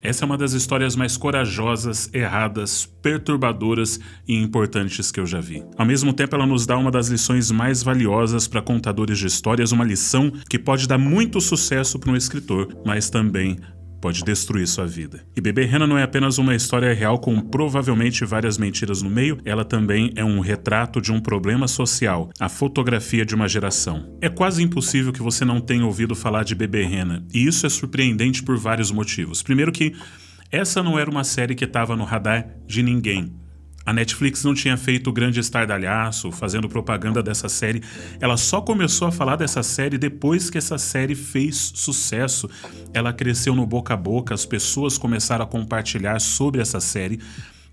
Essa é uma das histórias mais corajosas, erradas, perturbadoras e importantes que eu já vi. Ao mesmo tempo, ela nos dá uma das lições mais valiosas para contadores de histórias, uma lição que pode dar muito sucesso para um escritor, mas também pode destruir sua vida. E Bebê Rena não é apenas uma história real com provavelmente várias mentiras no meio, ela também é um retrato de um problema social, a fotografia de uma geração. É quase impossível que você não tenha ouvido falar de Bebê Rena, e isso é surpreendente por vários motivos. Primeiro que essa não era uma série que estava no radar de ninguém. A Netflix não tinha feito o grande estardalhaço fazendo propaganda dessa série. Ela só começou a falar dessa série depois que essa série fez sucesso. Ela cresceu no boca a boca, as pessoas começaram a compartilhar sobre essa série,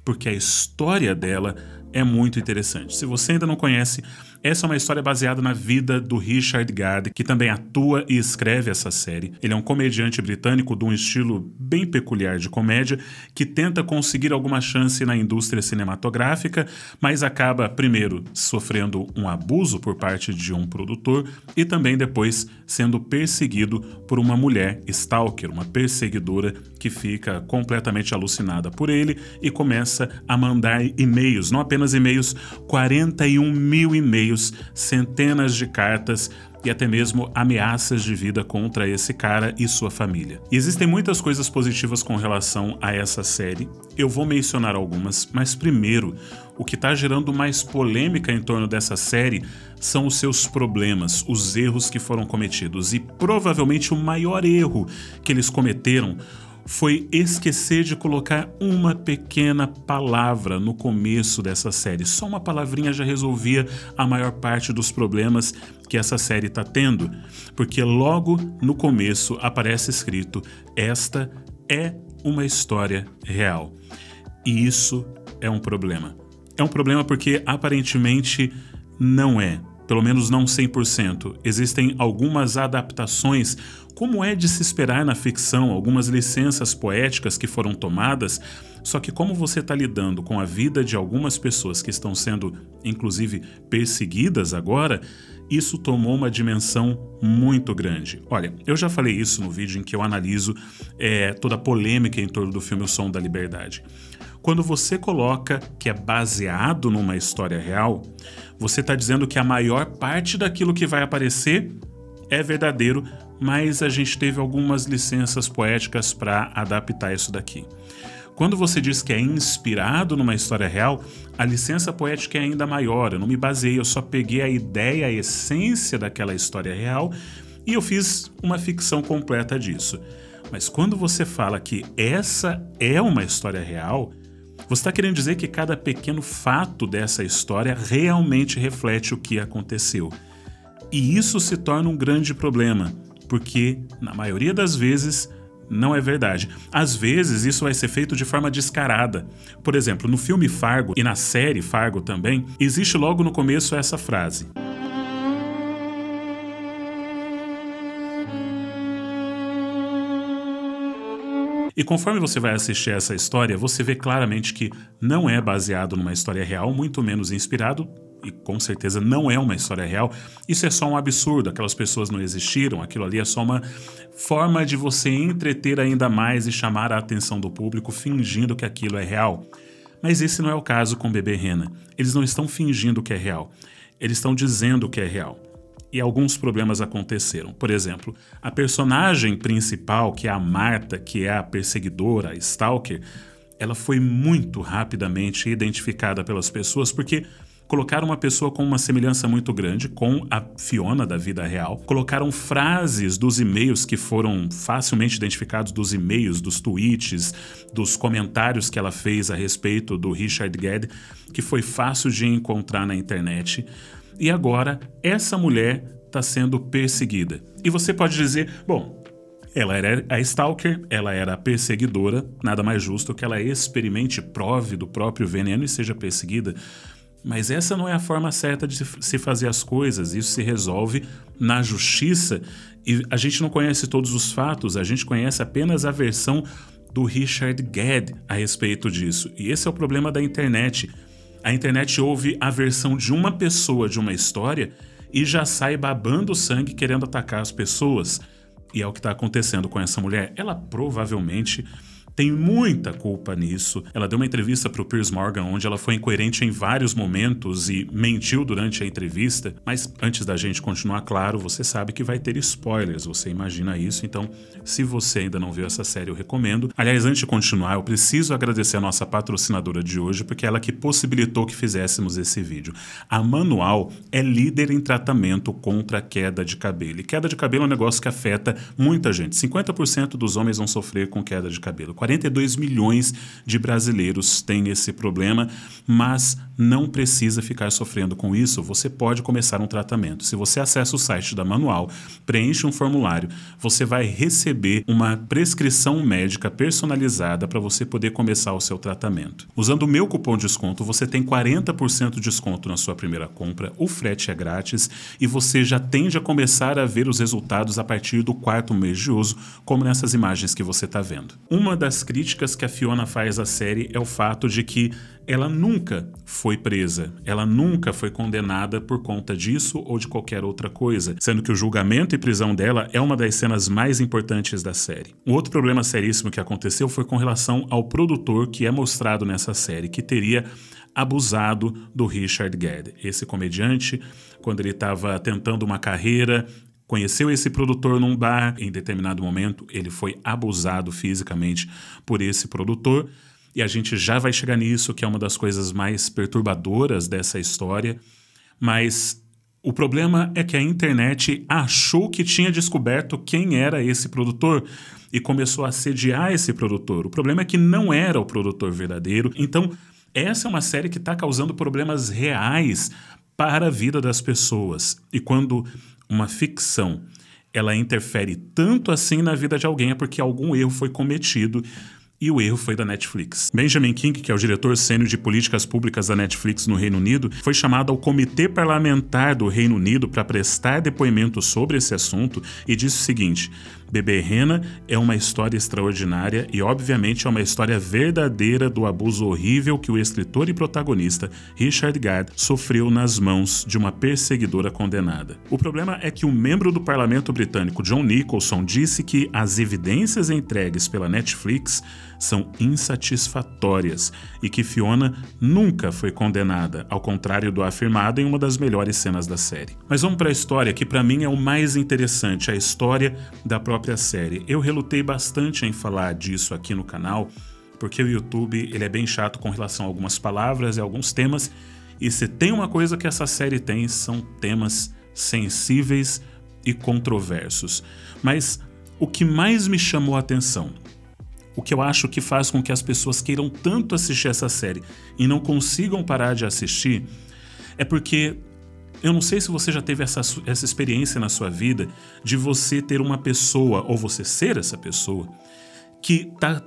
porque a história dela é muito interessante. Se você ainda não conhece, essa é uma história baseada na vida do Richard Gere, que também atua e escreve essa série. Ele é um comediante britânico de um estilo bem peculiar de comédia, que tenta conseguir alguma chance na indústria cinematográfica, mas acaba, primeiro, sofrendo um abuso por parte de um produtor e também depois sendo perseguido por uma mulher stalker, uma perseguidora que fica completamente alucinada por ele e começa a mandar e-mails, não apenas e-mails, 41 mil e-mails, centenas de cartas e até mesmo ameaças de vida contra esse cara e sua família. E existem muitas coisas positivas com relação a essa série. Eu vou mencionar algumas, mas primeiro, o que está gerando mais polêmica em torno dessa série são os seus problemas, os erros que foram cometidos. E provavelmente o maior erro que eles cometeram foi esquecer de colocar uma pequena palavra no começo dessa série. Só uma palavrinha já resolvia a maior parte dos problemas que essa série está tendo, porque logo no começo aparece escrito: esta é uma história real. E isso é um problema. É um problema porque aparentemente não é. Pelo menos não 100%. Existem algumas adaptações, como é de se esperar na ficção, algumas licenças poéticas que foram tomadas, só que como você está lidando com a vida de algumas pessoas que estão sendo, inclusive, perseguidas agora, isso tomou uma dimensão muito grande. Olha, eu já falei isso no vídeo em que eu analiso toda a polêmica em torno do filme O Som da Liberdade. Quando você coloca que é baseado numa história real, você está dizendo que a maior parte daquilo que vai aparecer é verdadeiro, mas a gente teve algumas licenças poéticas para adaptar isso daqui. Quando você diz que é inspirado numa história real, a licença poética é ainda maior. Eu não me baseei, eu só peguei a ideia, a essência daquela história real e eu fiz uma ficção completa disso. Mas quando você fala que essa é uma história real, você está querendo dizer que cada pequeno fato dessa história realmente reflete o que aconteceu. E isso se torna um grande problema, porque, na maioria das vezes, não é verdade. Às vezes, isso vai ser feito de forma descarada. Por exemplo, no filme Fargo e na série Fargo também, existe logo no começo essa frase: e conforme você vai assistir essa história, você vê claramente que não é baseado numa história real, muito menos inspirado, e com certeza não é uma história real. Isso é só um absurdo, aquelas pessoas não existiram, aquilo ali é só uma forma de você entreter ainda mais e chamar a atenção do público fingindo que aquilo é real. Mas esse não é o caso com Bebê Rena. Eles não estão fingindo que é real, eles estão dizendo que é real. E alguns problemas aconteceram. Por exemplo, a personagem principal, que é a Marta, que é a perseguidora, a stalker, ela foi muito rapidamente identificada pelas pessoas porque colocaram uma pessoa com uma semelhança muito grande com a Fiona da vida real. Colocaram frases dos e-mails que foram facilmente identificados, dos e-mails, dos tweets, dos comentários que ela fez a respeito do Richard Gere, que foi fácil de encontrar na internet. E agora, essa mulher está sendo perseguida. E você pode dizer, bom, ela era a stalker, ela era a perseguidora, nada mais justo que ela experimente, prove do próprio veneno e seja perseguida. Mas essa não é a forma certa de se fazer as coisas, isso se resolve na justiça e a gente não conhece todos os fatos, a gente conhece apenas a versão do Richard Gere a respeito disso. E esse é o problema da internet. A internet ouve a versão de uma pessoa de uma história e já sai babando sangue querendo atacar as pessoas. E é o que está acontecendo com essa mulher. Ela provavelmente tem muita culpa nisso. Ela deu uma entrevista para o Piers Morgan onde ela foi incoerente em vários momentos e mentiu durante a entrevista, mas antes da gente continuar, claro, você sabe que vai ter spoilers, você imagina isso, então se você ainda não viu essa série eu recomendo. Aliás, antes de continuar, eu preciso agradecer a nossa patrocinadora de hoje, porque ela que possibilitou que fizéssemos esse vídeo. A Manual é líder em tratamento contra a queda de cabelo. E queda de cabelo é um negócio que afeta muita gente. 50% dos homens vão sofrer com queda de cabelo. 42 milhões de brasileiros têm esse problema, mas não precisa ficar sofrendo com isso. Você pode começar um tratamento. Se você acessa o site da Manual, preenche um formulário, você vai receber uma prescrição médica personalizada para você poder começar o seu tratamento. Usando o meu cupom de desconto, você tem 40% de desconto na sua primeira compra, o frete é grátis e você já tende a começar a ver os resultados a partir do 4º mês de uso, como nessas imagens que você está vendo. Uma das críticas que a Fiona faz à série é o fato de que ela nunca foi presa, ela nunca foi condenada por conta disso ou de qualquer outra coisa, sendo que o julgamento e prisão dela é uma das cenas mais importantes da série. Um outro problema seríssimo que aconteceu foi com relação ao produtor que é mostrado nessa série, que teria abusado do Richard Gere. Esse comediante, quando ele estava tentando uma carreira, conheceu esse produtor num bar, em determinado momento ele foi abusado fisicamente por esse produtor, e a gente já vai chegar nisso, que é uma das coisas mais perturbadoras dessa história, mas o problema é que a internet achou que tinha descoberto quem era esse produtor e começou a assediar esse produtor. O problema é que não era o produtor verdadeiro, então essa é uma série que está causando problemas reais para a vida das pessoas, e quando uma ficção ela interfere tanto assim na vida de alguém é porque algum erro foi cometido, e o erro foi da Netflix. Benjamin King, que é o diretor sênior de políticas públicas da Netflix no Reino Unido, foi chamado ao Comitê Parlamentar do Reino Unido para prestar depoimento sobre esse assunto e disse o seguinte: Bebê Rena é uma história extraordinária e obviamente é uma história verdadeira do abuso horrível que o escritor e protagonista Richard Gere sofreu nas mãos de uma perseguidora condenada. O problema é que um membro do parlamento britânico, John Nicholson, disse que as evidências entregues pela Netflix são insatisfatórias e que Fiona nunca foi condenada, ao contrário do afirmado em uma das melhores cenas da série. Mas vamos para a história, que para mim é o mais interessante, a história da própria série. Eu relutei bastante em falar disso aqui no canal, porque o YouTube ele é bem chato com relação a algumas palavras e alguns temas, e se tem uma coisa que essa série tem, são temas sensíveis e controversos. Mas o que mais me chamou a atenção, o que eu acho que faz com que as pessoas queiram tanto assistir essa série e não consigam parar de assistir, é porque eu não sei se você já teve essa experiência na sua vida de você ter uma pessoa, ou você ser essa pessoa, que está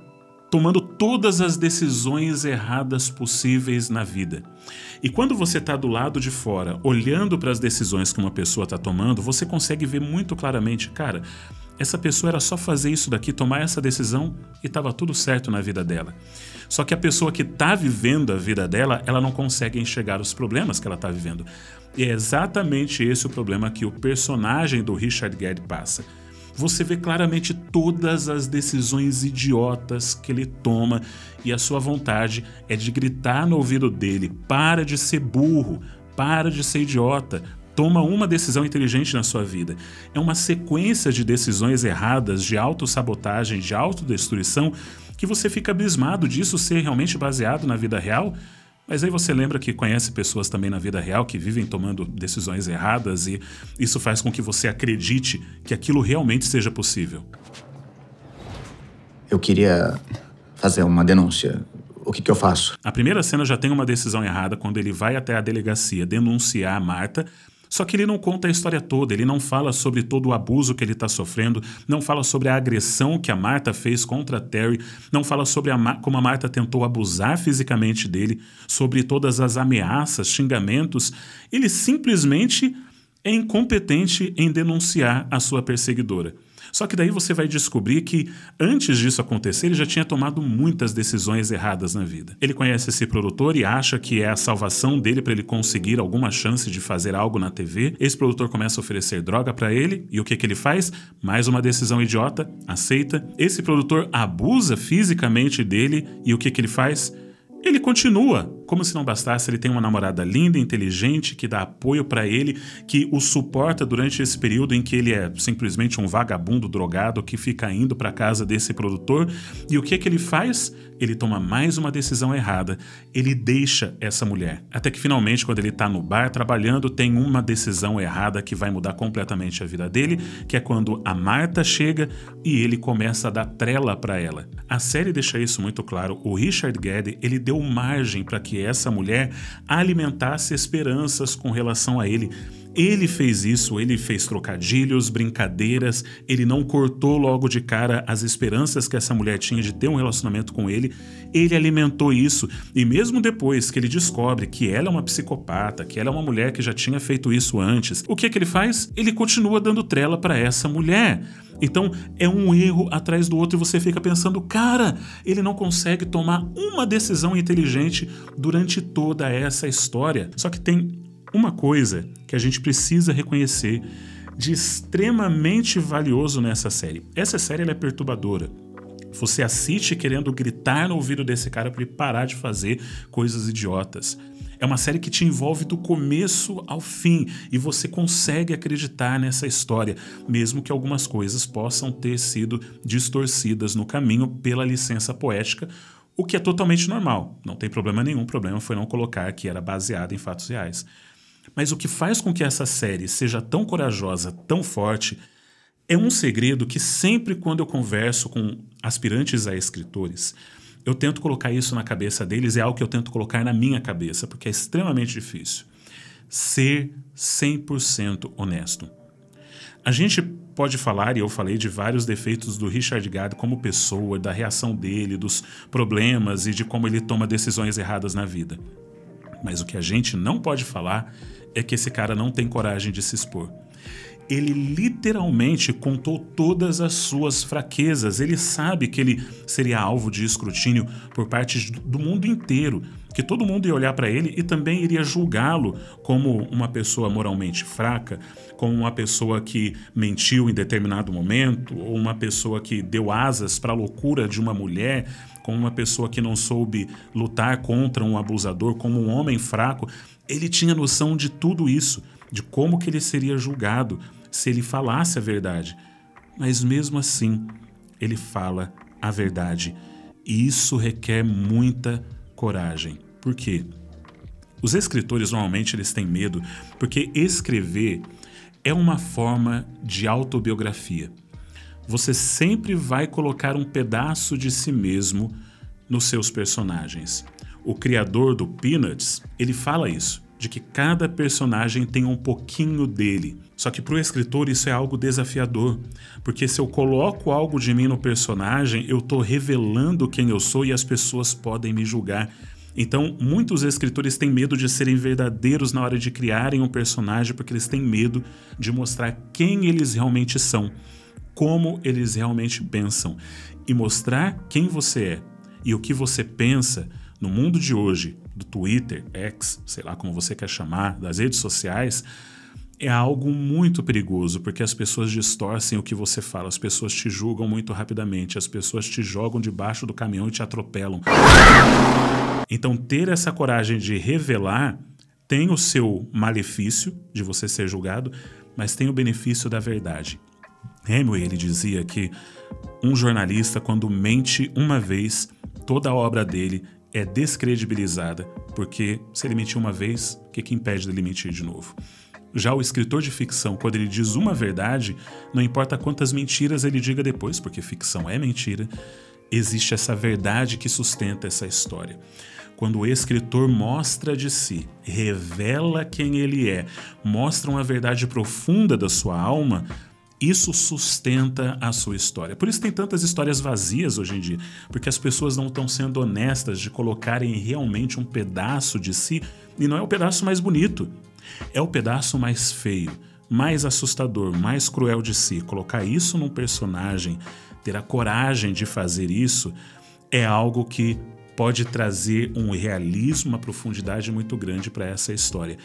tomando todas as decisões erradas possíveis na vida. E quando você está do lado de fora, olhando para as decisões que uma pessoa está tomando, você consegue ver muito claramente, cara, essa pessoa era só fazer isso daqui, tomar essa decisão e estava tudo certo na vida dela. Só que a pessoa que está vivendo a vida dela, ela não consegue enxergar os problemas que ela está vivendo. E é exatamente esse o problema que o personagem do Richard Gere passa. Você vê claramente todas as decisões idiotas que ele toma e a sua vontade é de gritar no ouvido dele: para de ser burro, para de ser idiota, toma uma decisão inteligente na sua vida. É uma sequência de decisões erradas, de autossabotagem, de autodestruição, que você fica abismado disso ser realmente baseado na vida real. Mas aí você lembra que conhece pessoas também na vida real que vivem tomando decisões erradas e isso faz com que você acredite que aquilo realmente seja possível. Eu queria fazer uma denúncia. O que eu faço? A primeira cena já tem uma decisão errada quando ele vai até a delegacia denunciar a Marta, só que ele não conta a história toda, ele não fala sobre todo o abuso que ele está sofrendo, não fala sobre a agressão que a Marta fez contra a Terry, não fala sobre como a Marta tentou abusar fisicamente dele, sobre todas as ameaças, xingamentos. Ele simplesmente é incompetente em denunciar a sua perseguidora. Só que daí você vai descobrir que antes disso acontecer, ele já tinha tomado muitas decisões erradas na vida. Ele conhece esse produtor e acha que é a salvação dele para ele conseguir alguma chance de fazer algo na TV. Esse produtor começa a oferecer droga para ele e o que ele faz? Mais uma decisão idiota, aceita. Esse produtor abusa fisicamente dele e o que ele faz? Ele continua. Como se não bastasse, ele tem uma namorada linda, inteligente, que dá apoio para ele, que o suporta durante esse período em que ele é simplesmente um vagabundo drogado que fica indo para casa desse produtor. E o que ele faz? Ele toma mais uma decisão errada. Ele deixa essa mulher. Até que finalmente, quando ele tá no bar trabalhando, tem uma decisão errada que vai mudar completamente a vida dele, que é quando a Marta chega e ele começa a dar trela para ela. A série deixa isso muito claro. O Richard Gaddy, ele deu margem para que essa mulher alimentasse esperanças com relação a ele. Ele fez isso, ele fez trocadilhos, brincadeiras, ele não cortou logo de cara as esperanças que essa mulher tinha de ter um relacionamento com ele. Ele alimentou isso e mesmo depois que ele descobre que ela é uma psicopata, que ela é uma mulher que já tinha feito isso antes, o que ele faz? Ele continua dando trela para essa mulher. Então é um erro atrás do outro e você fica pensando, cara, ele não consegue tomar uma decisão inteligente durante toda essa história. Só que tem uma coisa que a gente precisa reconhecer de extremamente valioso nessa série. Essa série ela é perturbadora. Você assiste querendo gritar no ouvido desse cara para ele parar de fazer coisas idiotas. É uma série que te envolve do começo ao fim e você consegue acreditar nessa história, mesmo que algumas coisas possam ter sido distorcidas no caminho pela licença poética, o que é totalmente normal. Não tem problema nenhum, o problema foi não colocar que era baseado em fatos reais. Mas o que faz com que essa série seja tão corajosa, tão forte, é um segredo que sempre quando eu converso com aspirantes a escritores, eu tento colocar isso na cabeça deles, é algo que eu tento colocar na minha cabeça, porque é extremamente difícil. Ser 100% honesto. A gente pode falar, e eu falei de vários defeitos do Richard Gaddy como pessoa, da reação dele, dos problemas e de como ele toma decisões erradas na vida. Mas o que a gente não pode falar é que esse cara não tem coragem de se expor. Ele literalmente contou todas as suas fraquezas. Ele sabe que ele seria alvo de escrutínio por parte do mundo inteiro, que todo mundo ia olhar para ele e também iria julgá-lo como uma pessoa moralmente fraca, como uma pessoa que mentiu em determinado momento, ou uma pessoa que deu asas para a loucura de uma mulher, como uma pessoa que não soube lutar contra um abusador, como um homem fraco. Ele tinha noção de tudo isso, de como que ele seria julgado se ele falasse a verdade. Mas mesmo assim, ele fala a verdade. E isso requer muita coragem. Por quê? Os escritores normalmente eles têm medo porque escrever é uma forma de autobiografia. Você sempre vai colocar um pedaço de si mesmo nos seus personagens. O criador do Peanuts, ele fala isso, de que cada personagem tem um pouquinho dele. Só que para o escritor isso é algo desafiador, porque se eu coloco algo de mim no personagem, eu estou revelando quem eu sou e as pessoas podem me julgar. Então, muitos escritores têm medo de serem verdadeiros na hora de criarem um personagem, porque eles têm medo de mostrar quem eles realmente são, como eles realmente pensam. E mostrar quem você é e o que você pensa no mundo de hoje, do Twitter, X, sei lá como você quer chamar, das redes sociais, é algo muito perigoso, porque as pessoas distorcem o que você fala, as pessoas te julgam muito rapidamente, as pessoas te jogam debaixo do caminhão e te atropelam. Então, ter essa coragem de revelar tem o seu malefício de você ser julgado, mas tem o benefício da verdade. Hemingway, ele dizia que um jornalista, quando mente uma vez, toda a obra dele é descredibilizada, porque se ele mentiu uma vez, o que impede dele mentir de novo? Já o escritor de ficção, quando ele diz uma verdade, não importa quantas mentiras ele diga depois, porque ficção é mentira, existe essa verdade que sustenta essa história. Quando o escritor mostra de si, revela quem ele é, mostra uma verdade profunda da sua alma, isso sustenta a sua história. Por isso tem tantas histórias vazias hoje em dia, porque as pessoas não estão sendo honestas de colocarem realmente um pedaço de si, e não é o pedaço mais bonito, é o pedaço mais feio, mais assustador, mais cruel de si, colocar isso num personagem, ter a coragem de fazer isso, é algo que pode trazer um realismo, uma profundidade muito grande para essa história.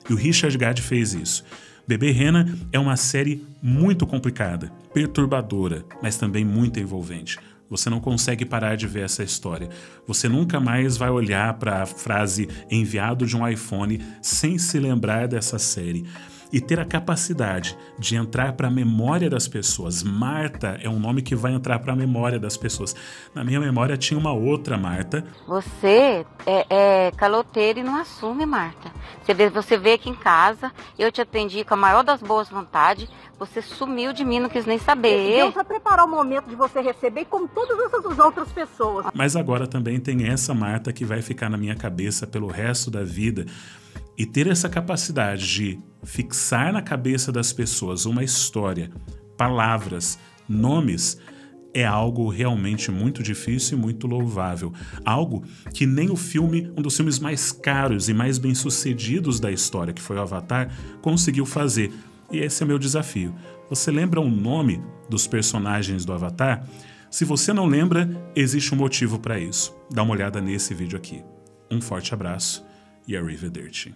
E o Richard Gad fez isso. Bebê Rena é uma série muito complicada, perturbadora, mas também muito envolvente. Você não consegue parar de ver essa história. Você nunca mais vai olhar para a frase enviado de um iPhone sem se lembrar dessa série. E ter a capacidade de entrar para a memória das pessoas. Marta é um nome que vai entrar para a memória das pessoas. Na minha memória tinha uma outra Marta. Você é caloteiro e não assume, Marta. Você veio aqui em casa, eu te atendi com a maior das boas vontades, você sumiu de mim, não quis nem saber. Deus já preparou o momento de você receber, como todas essas outras pessoas. Mas agora também tem essa Marta que vai ficar na minha cabeça pelo resto da vida. E ter essa capacidade de fixar na cabeça das pessoas uma história, palavras, nomes, é algo realmente muito difícil e muito louvável. Algo que nem um dos filmes mais caros e mais bem-sucedidos da história, que foi o Avatar, conseguiu fazer. E esse é meu desafio. Você lembra o nome dos personagens do Avatar? Se você não lembra, existe um motivo para isso. Dá uma olhada nesse vídeo aqui. Um forte abraço e arrivederci.